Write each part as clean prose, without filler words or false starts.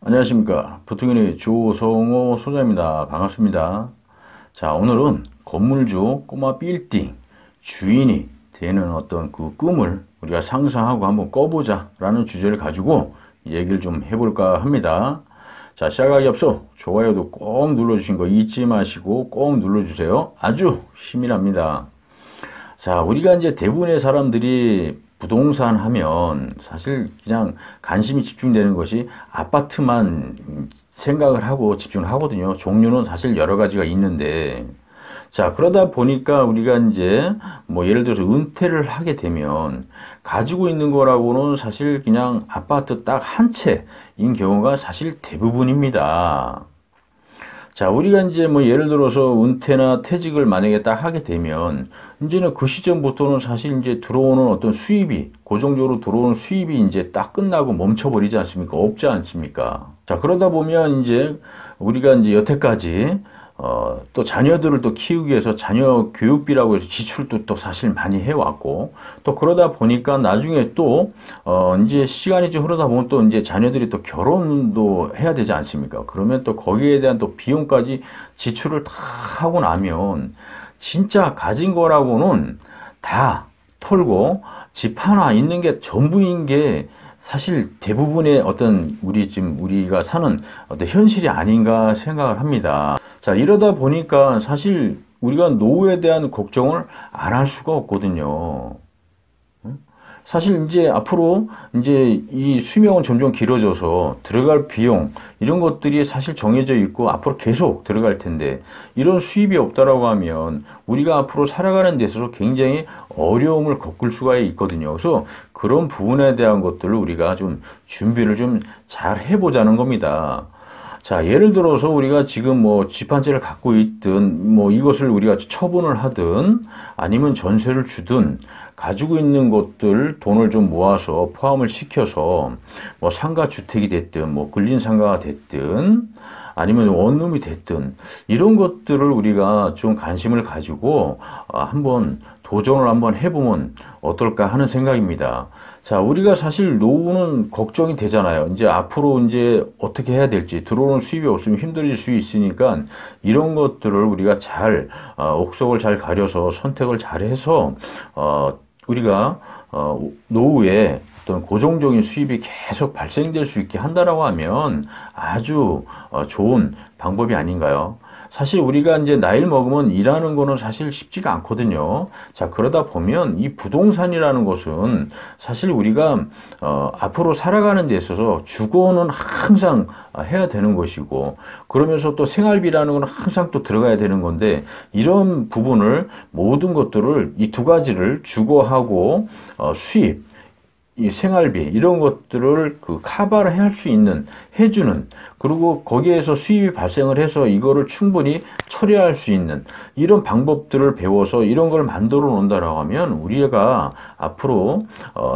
안녕하십니까. 부통인의 조성호 소장입니다. 반갑습니다. 자, 오늘은 건물주 꼬마 빌딩 주인이 되는 어떤 그 꿈을 우리가 상상하고 한번 꿔보자 라는 주제를 가지고 얘기를 좀 해볼까 합니다. 자, 시작하기 앞서 좋아요도 꼭 눌러주신 거 잊지 마시고 꼭 눌러주세요. 아주 힘이 납니다. 자, 우리가 이제 대부분의 사람들이 부동산 하면 사실 그냥 관심이 집중되는 것이 아파트만 생각을 하고 집중을 하거든요. 종류는 사실 여러 가지가 있는데, 자, 그러다 보니까 우리가 이제 뭐 예를 들어서 은퇴를 하게 되면 가지고 있는 거라고는 사실 그냥 아파트 딱 한 채인 경우가 사실 대부분입니다. 자, 우리가 이제 뭐 예를 들어서 은퇴나 퇴직을 만약에 딱 하게 되면 이제는 그 시점부터는 사실 이제 들어오는 어떤 수입이 고정적으로 들어오는 수입이 이제 딱 끝나고 멈춰버리지 않습니까? 없지 않습니까? 자, 그러다 보면 이제 우리가 이제 여태까지 또 자녀들을 또 키우기 위해서 자녀 교육비라고 해서 지출도 또 사실 많이 해왔고, 또 그러다 보니까 나중에 또, 이제 시간이 좀 흐르다 보면 또 이제 자녀들이 또 결혼도 해야 되지 않습니까? 그러면 또 거기에 대한 또 비용까지 지출을 다 하고 나면 진짜 가진 거라고는 다 털고 집 하나 있는 게 전부인 게 사실 대부분의 어떤 우리가 사는 어떤 현실이 아닌가 생각을 합니다. 자, 이러다 보니까 사실 우리가 노후에 대한 걱정을 안 할 수가 없거든요. 사실 이제 앞으로 이제 이 수명은 점점 길어져서 들어갈 비용 이런 것들이 사실 정해져 있고 앞으로 계속 들어갈 텐데, 이런 수입이 없다라고 하면 우리가 앞으로 살아가는 데 있어서 굉장히 어려움을 겪을 수가 있거든요. 그래서 그런 부분에 대한 것들을 우리가 좀 준비를 좀 잘 해보자는 겁니다. 자, 예를 들어서 우리가 지금 뭐 집 한 채를 갖고 있든 뭐 이것을 우리가 처분을 하든 아니면 전세를 주든 가지고 있는 것들 돈을 좀 모아서 포함을 시켜서 뭐 상가 주택이 됐든 뭐 근린 상가가 됐든 아니면 원룸이 됐든 이런 것들을 우리가 좀 관심을 가지고 한번 도전을 한번 해보면 어떨까 하는 생각입니다. 자, 우리가 사실 노후는 걱정이 되잖아요. 이제 앞으로 이제 어떻게 해야 될지, 들어오는 수입이 없으면 힘들어질 수 있으니까 이런 것들을 우리가 잘 옥석을 잘 가려서 선택을 잘 해서 우리가 노후에 어떤 고정적인 수입이 계속 발생될 수 있게 한다라고 하면 아주 좋은 방법이 아닌가요? 사실 우리가 이제 나이를 먹으면 일하는 거는 사실 쉽지가 않거든요. 자, 그러다 보면 이 부동산이라는 것은 사실 우리가 앞으로 살아가는 데 있어서 주거는 항상 해야 되는 것이고, 그러면서 또 생활비라는 건 항상 또 들어가야 되는 건데, 이런 부분을 모든 것들을 이 두 가지를 주거하고 수입, 이 생활비 이런 것들을 그 커버를 할 수 있는 해주는, 그리고 거기에서 수입이 발생을 해서 이거를 충분히 처리할 수 있는 이런 방법들을 배워서 이런 걸 만들어 놓는다라고 하면 우리가 앞으로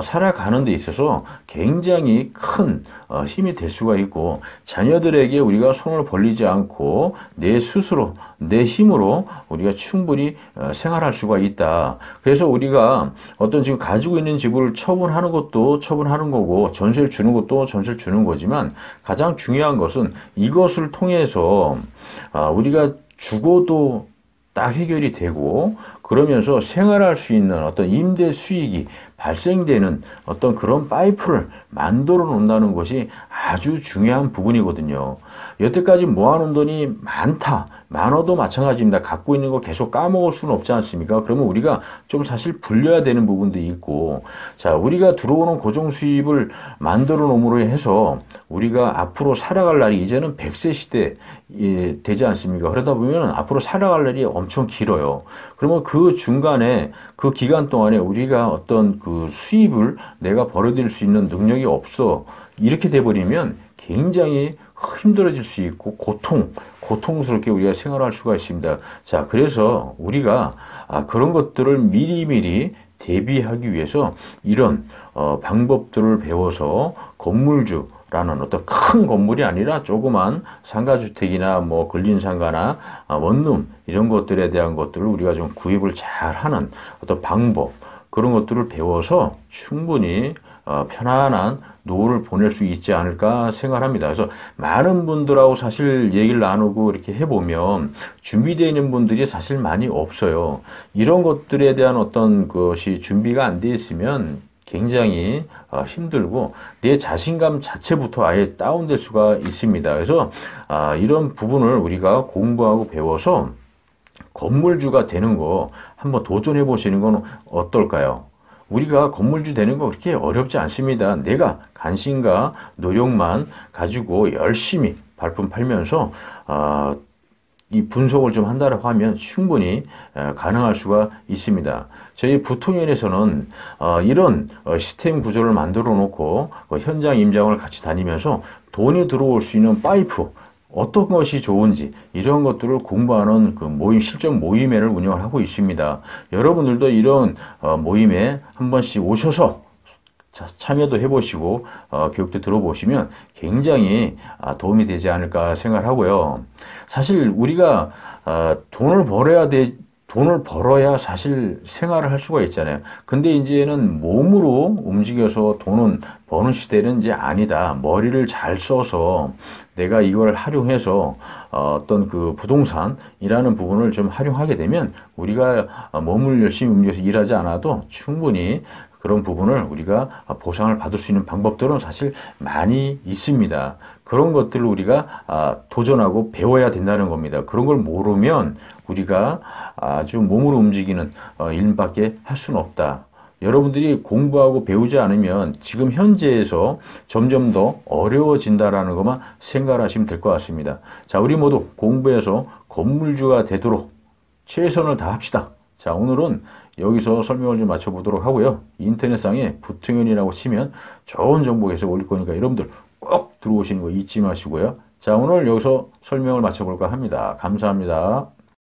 살아가는 데 있어서 굉장히 큰 힘이 될 수가 있고, 자녀들에게 우리가 손을 벌리지 않고 내 스스로 내 힘으로 우리가 충분히 생활할 수가 있다. 그래서 우리가 어떤 지금 가지고 있는 집을 처분하는 것도 처분하는 거고 전세를 주는 것도 전세를 주는 거지만, 가장 중요한 것은 이것을 통해서 우리가 주거도 딱 해결이 되고, 그러면서 생활할 수 있는 어떤 임대 수익이 발생되는 어떤 그런 파이프를 만들어 놓는다는 것이 아주 중요한 부분이거든요. 여태까지 모아놓은 돈이 많아도 마찬가지입니다. 갖고 있는 거 계속 까먹을 수는 없지 않습니까? 그러면 우리가 좀 사실 불려야 되는 부분도 있고, 자, 우리가 들어오는 고정 수입을 만들어 놓음으로 해서 우리가 앞으로 살아갈 날이 이제는 100세 시대 되지 않습니까? 그러다 보면 앞으로 살아갈 날이 엄청 길어요. 그러면 그 중간에 그 기간 동안에 우리가 어떤 그 수입을 내가 벌어들일 수 있는 능력이 없어, 이렇게 돼버리면 굉장히 힘들어질 수 있고 고통스럽게 우리가 생활할 수가 있습니다. 자, 그래서 우리가 그런 것들을 미리미리 대비하기 위해서 이런 방법들을 배워서 건물주라는 어떤 큰 건물이 아니라 조그만 상가주택이나 뭐 근린상가나 원룸 이런 것들에 대한 것들을 우리가 좀 구입을 잘 하는 어떤 방법, 그런 것들을 배워서 충분히 편안한 노후를 보낼 수 있지 않을까 생각합니다. 그래서 많은 분들하고 사실 얘기를 나누고 이렇게 해보면 준비되어 있는 분들이 사실 많이 없어요. 이런 것들에 대한 어떤 것이 준비가 안 돼 있으면 굉장히 힘들고 내 자신감 자체부터 아예 다운될 수가 있습니다. 그래서 이런 부분을 우리가 공부하고 배워서 건물주가 되는 거 한번 도전해 보시는 건 어떨까요? 우리가 건물주 되는 거 그렇게 어렵지 않습니다. 내가 관심과 노력만 가지고 열심히 발품 팔면서 이 분석을 좀 한다고 하면 충분히 가능할 수가 있습니다. 저희 부통연에서는 이런 시스템 구조를 만들어 놓고 현장 임장을 같이 다니면서 돈이 들어올 수 있는 파이프 어떤 것이 좋은지 이런 것들을 공부하는 그 모임, 실전 모임회를 운영을 하고 있습니다. 여러분들도 이런 모임에 한 번씩 오셔서 참여도 해보시고 교육도 들어보시면 굉장히 도움이 되지 않을까 생각을 하고요. 사실 우리가 돈을 벌어야 사실 생활을 할 수가 있잖아요. 근데 이제는 몸으로 움직여서 돈은 버는 시대는 이제 아니다. 머리를 잘 써서 내가 이걸 활용해서 어떤 그 부동산이라는 부분을 좀 활용하게 되면 우리가 몸을 열심히 움직여서 일하지 않아도 충분히 그런 부분을 우리가 보상을 받을 수 있는 방법들은 사실 많이 있습니다. 그런 것들을 우리가 도전하고 배워야 된다는 겁니다. 그런 걸 모르면 우리가 아주 몸으로 움직이는 일밖에 할 수는 없다. 여러분들이 공부하고 배우지 않으면 지금 현재에서 점점 더 어려워진다라는 것만 생각하시면 될 것 같습니다. 자, 우리 모두 공부해서 건물주가 되도록 최선을 다합시다. 자, 오늘은 여기서 설명을 좀 마쳐보도록 하고요. 인터넷상에 부통연이라고 치면 좋은 정보 계속 올릴 거니까 여러분들 꼭 들어오시는 거 잊지 마시고요. 자, 오늘 여기서 설명을 마쳐볼까 합니다. 감사합니다.